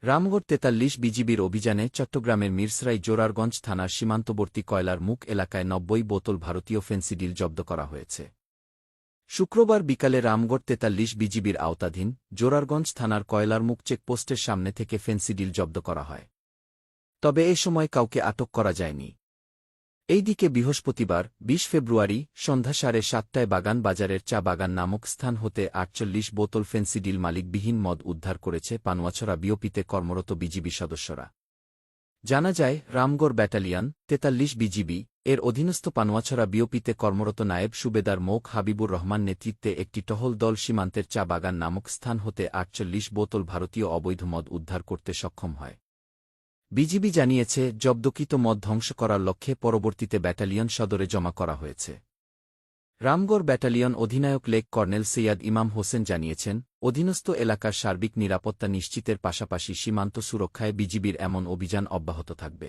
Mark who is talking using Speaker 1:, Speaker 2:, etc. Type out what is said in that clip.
Speaker 1: রামগড় ৪৩ বিজিবির অভিযানে চট্টগ্রামের মিরসরাই জোরারগঞ্জ থানার সীমান্তবর্তী কয়লার মুখ এলাকায় ৯০ বোতল ভারতীয় ফেন্সিডিল জব্দ করা হয়েছে। শুক্রবার বিকালে রামগড় ৪৩ বিজিবির আওতাধীন জোরারগঞ্জ থানার কয়লার মুখ চেকপোস্টের সামনে থেকে ফেন্সিডিল জব্দ করা হয়। তবে এ সময় কাউকে আটক করা যায়নি। এইদিকে বৃহস্পতিবার ২০ ফেব্রুয়ারি সন্ধ্যা ৭:৩০টায় বাগান বাজারের চা বাগান নামক স্থান হতে ৪৮ বোতল ফেন্সিডিল মালিকবিহীন মদ উদ্ধার করেছে পানুয়াছড়া বিওপিতে কর্মরত বিজিবি সদস্যরা। জানা যায়, রামগড় ব্যাটালিয়ন ৪৩ বিজিবি এর অধীনস্থ পানুয়াছড়া বিওপিতে কর্মরত নায়েব সুবেদার মোক হাবিবুর রহমান নেতৃত্বে একটি টহল দল সীমান্তের চা বাগান নামক স্থান হতে ৪৮ বোতল ভারতীয় অবৈধ মদ উদ্ধার করতে সক্ষম হয়। বিজিবি জানিয়েছে, জব্দকৃত মদ ধ্বংস করার লক্ষ্যে পরবর্তীতে ব্যাটালিয়ন সদরে জমা করা হয়েছে। রামগড় ব্যাটালিয়ন অধিনায়ক লেক কর্নেল সৈয়দ ইমাম হোসেন জানিয়েছেন, অধীনস্থ এলাকার সার্বিক নিরাপত্তা নিশ্চিতের পাশাপাশি সীমান্ত সুরক্ষায় বিজিবির এমন অভিযান অব্যাহত থাকবে।